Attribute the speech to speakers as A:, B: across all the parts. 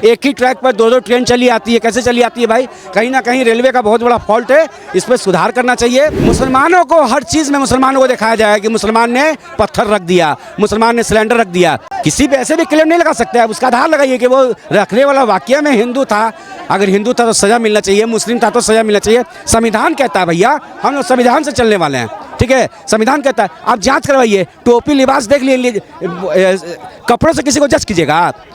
A: एक ही ट्रैक पर दो दो ट्रेन चली आती है, कैसे चली आती है भाई? कहीं ना कहीं रेलवे का बहुत बड़ा फॉल्ट है, इस पर सुधार करना चाहिए। मुसलमानों को हर चीज़ में मुसलमानों को दिखाया जाए कि मुसलमान ने पत्थर रख दिया, मुसलमान ने सिलेंडर रख दिया। किसी पे ऐसे भी क्लेम नहीं लगा सकते आप, उसका आधार लगाइए कि वो रखने वाला वाकया में हिंदू था। अगर हिंदू था तो सज़ा मिलना चाहिए, मुस्लिम था तो सज़ा मिलना चाहिए। संविधान कहता है भैया, हम लोग संविधान से चलने वाले हैं, ठीक है? संविधान कहता है, आप जांच करवाइए, टोपी लिबास देख लीजिए, कपड़ों से किसी को जज कीजिएगा, आप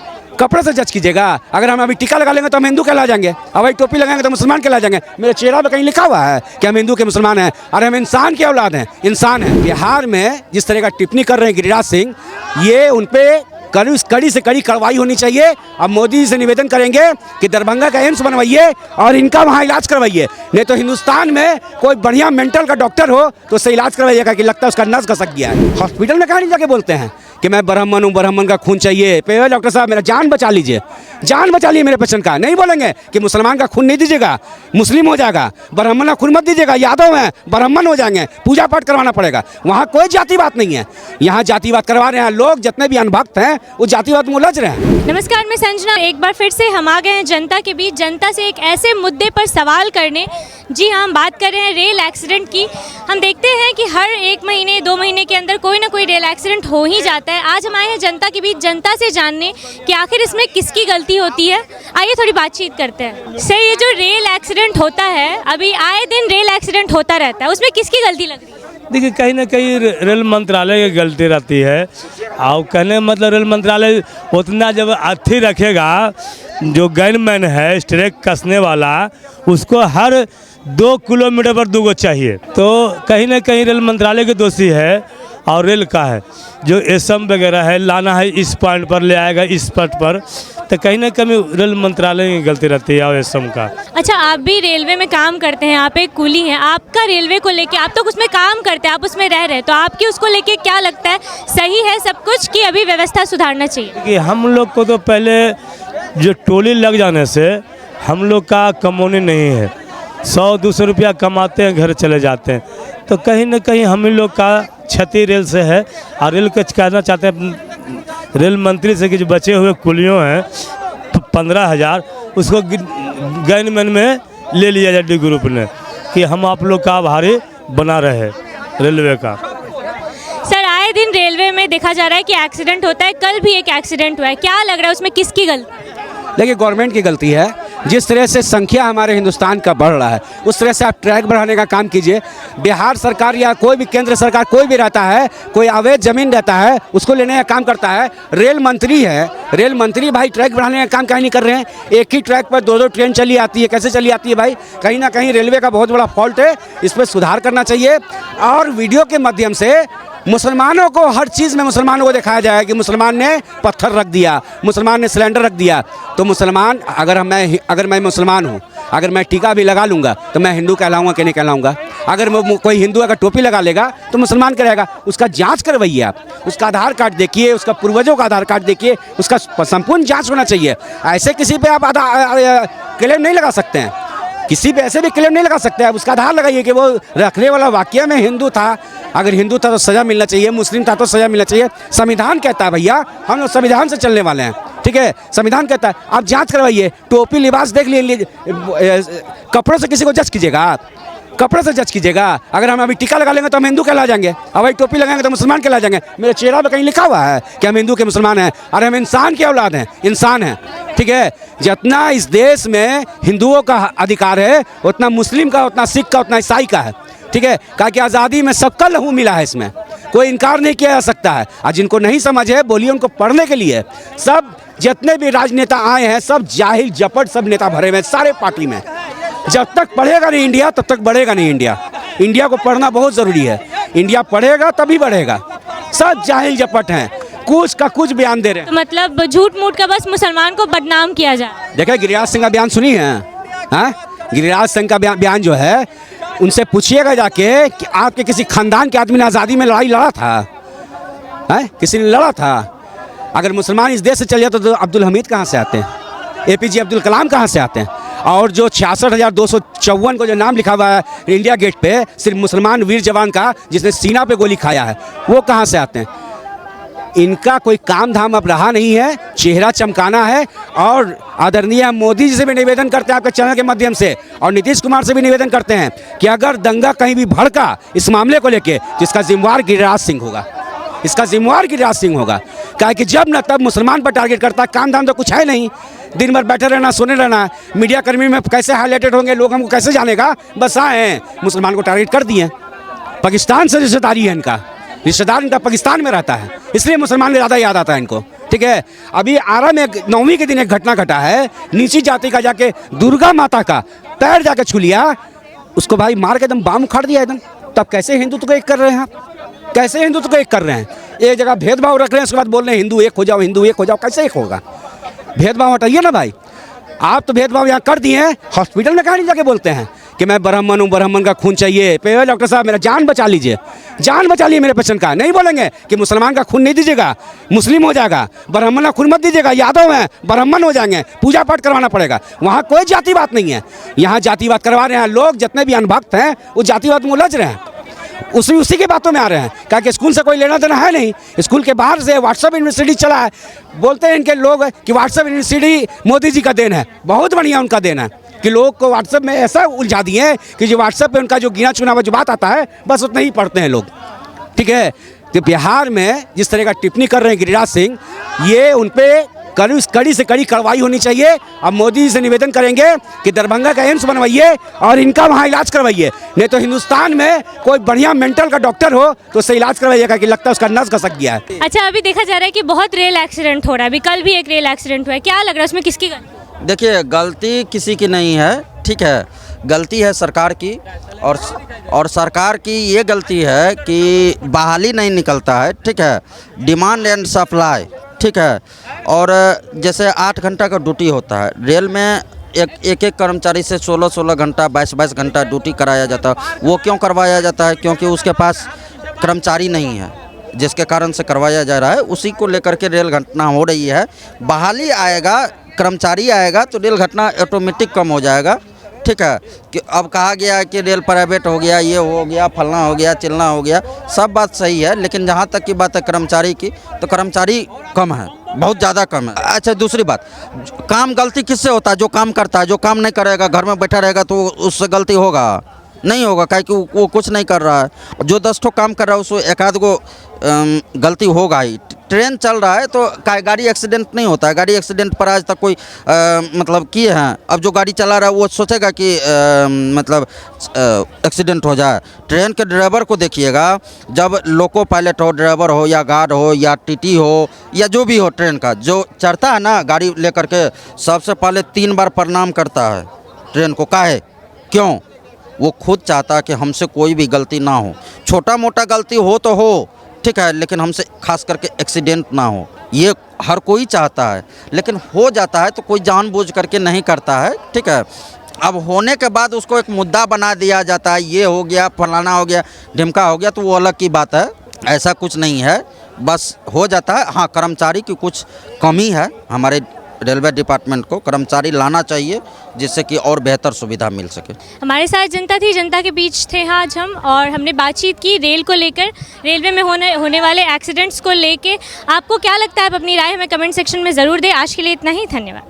A: कपड़े से जज कीजिएगा। अगर हम अभी टीका लगा लेंगे तो हम हिंदू कहला जाएंगे, और भाई टोपी लगाएंगे तो मुसलमान कहला जाएंगे। मेरे चेहरा पे कहीं लिखा हुआ है कि हम हिंदू के मुसलमान हैं? अरे हम इंसान की औलाद हैं, इंसान हैं। बिहार में जिस तरह का टिप्पणी कर रहे हैं गिरिराज सिंह, ये उन पे कड़ी से कड़ी कार्रवाई होनी चाहिए। अब मोदी जी से निवेदन करेंगे कि दरभंगा का एम्स बनवाइए और इनका वहाँ इलाज करवाइए, नहीं तो हिंदुस्तान में कोई बढ़िया मेंटल का डॉक्टर हो तो उससे इलाज करवाइएगा कि लगता है उसका नस खसक गया है। हॉस्पिटल में कहाँ नहीं जाके बोलते हैं कि मैं ब्राह्मण हूँ, ब्राह्मण का खून चाहिए, पे डॉक्टर साहब मेरा जान बचा लीजिए, जान बचा लिए मेरे पेशेंट का। नहीं बोलेंगे कि मुसलमान का खून नहीं दीजिएगा, मुस्लिम हो जाएगा, ब्राह्मण का खून मत दीजिएगा, यादव हैं ब्राह्मण हो जाएंगे, पूजा पाठ करवाना पड़ेगा। वहाँ कोई जाति बात नहीं है, यहाँ जातिवाद करवा रहे हैं लोग। जितने भी अनभक्त हैं वो जातिवाद में उलझ रहे हैं।
B: नमस्कार, मैं संजना, एक बार फिर से हम आ गए हैं जनता के बीच, जनता से एक ऐसे मुद्दे पर सवाल करने। जी हाँ, हम बात कर रहे हैं रेल एक्सीडेंट की। हम देखते हैं कि हर 1 महीने 2 महीने के अंदर कोई ना कोई रेल एक्सीडेंट हो ही जाता है। आज हम आए हैं जनता के बीच, जनता से जानने कि आखिर इसमें किसकी गलती होती है। आइए थोड़ी बातचीत करते हैं। सर, ये जो रेल एक्सीडेंट होता है, अभी आए दिन रेल एक्सीडेंट होता रहता है, उसमें किसकी गलती लग रही है?
C: देखिए, कहीं ना कहीं रेल मंत्रालय की गलती रहती है। और कहने मतलब रेल मंत्रालय उतना जब अथी रखेगा, जो गनमैन है स्ट्रेक कसने वाला, उसको हर 2 किलोमीटर पर 2 चाहिए, तो कहीं ना कहीं रेल मंत्रालय की दोषी है। और रेल का है जो एसएम वगैरह है, लाना है इस पॉइंट पर, ले आएगा इस पॉइंट पर, तो कहीं ना कहीं रेल मंत्रालय की गलती रहती है और एसएम का।
B: अच्छा, आप भी रेलवे में काम करते हैं, आप एक कुली हैं, आपका रेलवे को लेके, आप तो उसमें काम करते हैं, आप उसमें रह रहे हैं, तो आपकी उसको लेके क्या लगता है, सही है सब कुछ कि अभी व्यवस्था सुधारना चाहिए?
C: कि हम लोग को तो पहले जो टोली लग जाने से हम लोग का कमौनी नहीं है, 100-200 रुपया कमाते हैं, घर चले जाते हैं, तो कहीं ना कहीं हम लोग का क्षति रेल से है। और रेल को कहना चाहते हैं रेल मंत्री से कि जो बचे हुए कुलियों हैं 15,000, उसको गनमैन में ले लिया जाए डी ग्रुप ने, कि हम आप लोग का आभारी बना रहे रेलवे का।
B: सर, आए दिन रेलवे में देखा जा रहा है कि एक्सीडेंट होता है, कल भी एक एक्सीडेंट हुआ है, क्या लग रहा है उसमें किसकी गलती?
A: देखिए, गवर्नमेंट की गलती है। जिस तरह से संख्या हमारे हिंदुस्तान का बढ़ रहा है, उस तरह से आप ट्रैक बढ़ाने का काम कीजिए। बिहार सरकार या कोई भी केंद्र सरकार कोई भी रहता है, कोई अवैध जमीन रहता है, उसको लेने का काम करता है। रेल मंत्री है, रेल मंत्री भाई ट्रैक बढ़ाने का काम कहीं नहीं कर रहे हैं। एक ही ट्रैक पर दो दो ट्रेन चली आती है, कैसे चली आती है भाई? कहीं ना कहीं रेलवे का बहुत बड़ा फॉल्ट है, इस पर सुधार करना चाहिए। और वीडियो के माध्यम से मुसलमानों को हर चीज़ में मुसलमानों को दिखाया जाए कि मुसलमान ने पत्थर रख दिया, मुसलमान ने सिलेंडर रख दिया। तो मुसलमान, अगर मैं मुसलमान हूँ, अगर मैं टीका भी लगा लूँगा तो मैं हिंदू कहलाऊँगा कि नहीं कहलाऊँगा? अगर कोई हिंदू अगर टोपी लगा लेगा तो मुसलमान करेगा। उसका जांच करवाइए आप, उसका आधार कार्ड देखिए, उसका पूर्वजों का आधार कार्ड देखिए, उसका संपूर्ण जांच होना चाहिए। ऐसे किसी पे आप क्लेम नहीं लगा सकते हैं, किसी पे ऐसे भी क्लेम नहीं लगा सकते हैं। उसका आधार लगाइए कि वो रखने वाला वाकया में हिंदू था। अगर हिंदू था तो सज़ा मिलना चाहिए, मुस्लिम था तो सज़ा मिलना चाहिए। संविधान कहता है भैया, हम लोग संविधान से चलने वाले हैं, ठीक है? संविधान कहता है, आप जांच करवाइए, टोपी लिबास देख लीजिए, कपड़ों से किसी को जज कीजिएगा, आप कपड़े से जज कीजिएगा। अगर हम अभी टीका लगा लेंगे तो हम हिंदू कहला जाएंगे, और भाई टोपी लगाएंगे तो मुसलमान कहला जाएंगे। मेरे चेहरा पे कहीं लिखा हुआ है कि हम हिंदू के मुसलमान हैं? अरे हम इंसान की औलाद हैं, इंसान हैं, ठीक है? जितना इस देश में हिंदुओं का अधिकार है, उतना मुस्लिम का, उतना सिख का, उतना ईसाई का है, ठीक है? कहा कि आज़ादी में सबका लहू मिला है, इसमें कोई इनकार नहीं किया जा सकता है। और जिनको नहीं समझ है, बोलिए उनको पढ़ने के लिए। सब जितने भी राजनेता आए हैं, सब जाहिल जपट सब नेता भरे हुए हैं सारे पार्टी में। जब तक पढ़ेगा नहीं इंडिया, तब तक बढ़ेगा नहीं इंडिया। इंडिया को पढ़ना बहुत ज़रूरी है, इंडिया पढ़ेगा तभी बढ़ेगा। सब जाहिल जपट हैं, कुछ का कुछ बयान दे रहे हैं।
B: तो मतलब झूठ मूठ का बस मुसलमान को बदनाम किया जाए।
A: देखिए, गिरिराज सिंह का बयान सुनी है? हाँ, गिरिराज सिंह का बयान जो है, उनसे पूछिएगा जाके कि आपके किसी खानदान के आदमी ने आज़ादी में लड़ाई लड़ा था? है, किसी ने लड़ा था? अगर मुसलमान इस देश से चले जाते तो अब्दुल हमीद कहाँ से आते हैं? APJ अब्दुल कलाम कहाँ से आते हैं? और जो 66,254 को जो नाम लिखा हुआ है इंडिया गेट पे, सिर्फ मुसलमान वीर जवान का जिसने सीना पे गोली खाया है, वो कहाँ से आते हैं? इनका कोई काम धाम अब रहा नहीं है, चेहरा चमकाना है। और आदरणीय मोदी जी से भी निवेदन करते हैं आपके चैनल के माध्यम से, और नीतीश कुमार से भी निवेदन करते हैं कि अगर दंगा कहीं भी भड़का इस मामले को लेके तो इसका जिम्मेवार गिरिराज सिंह होगा, इसका जिम्मेवार गिरिराज सिंह होगा। क्या कि जब न तब मुसलमान पर टारगेट करता है, काम धाम तो कुछ है नहीं, दिन भर बैठे रहना, सोने रहना, मीडिया कर्मी में कैसे हाईलाइटेड होंगे, लोग हमको कैसे जानेगा, बस आए हैं मुसलमान को टारगेट कर दिए। पाकिस्तान से रिश्तेदारी है इनका, रिश्तेदार इनका पाकिस्तान में रहता है, इसलिए मुसलमान में ज़्यादा याद आता है इनको। ठीक है, अभी आरा में 9वीं के दिन एक घटना घटा है, नीची जाति का जाके दुर्गा माता का पैर जाके छू लिया, उसको भाई मार के एकदम बाम उखाड़ दिया एकदम। तब कैसे हिंदुत्व को एक कर रहे हैं आप, कैसे हिंदुत्व को एक कर रहे हैं? एक जगह भेदभाव रख रहे हैं, उसके बाद बोल रहे हैं हिंदू एक हो जाओ, हिंदू एक हो जाओ, कैसे एक होगा? भेदभाव हटाइए ना भाई, आप तो भेदभाव यहाँ कर दिए हैं। हॉस्पिटल में कहाँ नहीं जाके बोलते हैं कि मैं ब्राह्मण हूँ, ब्राह्मण का खून चाहिए, पे डॉक्टर साहब मेरा जान बचा लीजिए, जान बचा लीजिए मेरे पेशेंट का। नहीं बोलेंगे कि मुसलमान का खून नहीं दीजिएगा, मुस्लिम हो जाएगा, ब्राह्मण का खून मत दीजिएगा, यादव हैं ब्राह्मण हो जाएंगे, पूजा पाठ करवाना पड़ेगा। वहाँ कोई जातिवाद नहीं है, यहाँ जातिवाद करवा रहे हैं लोग, जितने भी अनभक्त हैं वो जातिवाद में उलझ रहे हैं, उसी की बातों में आ रहे हैं। कहा कि स्कूल से कोई लेना देना है नहीं, स्कूल के बाहर से व्हाट्सएप यूनिवर्सिटी चला है, बोलते हैं इनके लोग कि व्हाट्सएप यूनिवर्सिटी मोदी जी का देन है, बहुत बढ़िया उनका देन है कि लोग को व्हाट्सएप में ऐसा उलझा दिए हैं कि जो व्हाट्सएप पे उनका जो गिना चुना हुआ जो बात आता है बस उतना ही पढ़ते हैं लोग। ठीक है, तो बिहार में जिस तरह का टिप्पणी कर रहे हैं गिरिराज सिंह, ये उन पर कड़ी से कड़ी कार्रवाई होनी चाहिए। अब मोदी जी से निवेदन करेंगे कि दरभंगा का एम्स बनवाइए और इनका वहाँ इलाज करवाइए, नहीं तो हिंदुस्तान में कोई बढ़िया मेंटल का डॉक्टर हो तो उससे इलाज करवाइएगा कि लगता है उसका नस खसक गया है।
B: अच्छा, अभी देखा जा रहा है कि बहुत रेल एक्सीडेंट हो रहा है, अभी कल भी एक रेल एक्सीडेंट हुआ है, क्या लग रहा है उसमें किसकी गलती?
D: देखिए, गलती किसी की नहीं है, ठीक है, गलती है सरकार की। और सरकार की ये गलती है कि बहाली नहीं निकलता है, ठीक है, डिमांड एंड सप्लाई, ठीक है। और जैसे 8 घंटा का ड्यूटी होता है रेल में, एक कर्मचारी से 16 घंटा 22 घंटा ड्यूटी कराया जाता है। वो क्यों करवाया जाता है? क्योंकि उसके पास कर्मचारी नहीं है, जिसके कारण से करवाया जा रहा है। उसी को लेकर के रेल घटना हो रही है। बहाली आएगा, कर्मचारी आएगा तो रेल घटना ऑटोमेटिक कम हो जाएगा, ठीक है। कि अब कहा गया कि रेल प्राइवेट हो गया, ये हो गया, फलना हो गया, चिलना हो गया, सब बात सही है, लेकिन जहाँ तक की बात है कर्मचारी की, तो कर्मचारी कम है, बहुत ज़्यादा कम है। अच्छा, दूसरी बात, काम गलती किससे होता है? जो काम करता है। जो काम नहीं करेगा, घर में बैठा रहेगा तो उससे गलती होगा? नहीं होगा, काहे कि वो कुछ नहीं कर रहा है। जो 10 ठो काम कर रहा है उसको एक आध गो गलती होगा ही। ट्रेन चल रहा है तो गाड़ी एक्सीडेंट नहीं होता है, गाड़ी एक्सीडेंट पर आज तक कोई मतलब किए हैं? अब जो गाड़ी चला रहा है वो सोचेगा कि मतलब एक्सीडेंट हो जाए। ट्रेन के ड्राइवर को देखिएगा, जब लोको पायलट हो, ड्राइवर हो या गार्ड हो या टीटी हो या जो भी हो, ट्रेन का जो चढ़ता है ना गाड़ी लेकर के, सबसे पहले 3 बार प्रणाम करता है ट्रेन को। काहे? क्यों? वो खुद चाहता है कि हमसे कोई भी गलती ना हो, छोटा मोटा गलती हो तो हो, ठीक है, लेकिन हमसे खास करके एक्सीडेंट ना हो। ये हर कोई चाहता है, लेकिन हो जाता है तो कोई जानबूझ करके नहीं करता है, ठीक है। अब होने के बाद उसको एक मुद्दा बना दिया जाता है, ये हो गया, फलाना हो गया, ढिमका हो गया, तो वो अलग की बात है। ऐसा कुछ नहीं है, बस हो जाता है। हाँ, कर्मचारी की कुछ कमी है, हमारे रेलवे डिपार्टमेंट को कर्मचारी लाना चाहिए जिससे कि और बेहतर सुविधा मिल सके।
B: हमारे साथ जनता थी, जनता के बीच थे आज हम, और हमने बातचीत की रेल को लेकर, रेलवे में होने वाले एक्सीडेंट्स को लेके। आपको क्या लगता है? आप अपनी राय हमें कमेंट सेक्शन में ज़रूर दें। आज के लिए इतना ही, धन्यवाद।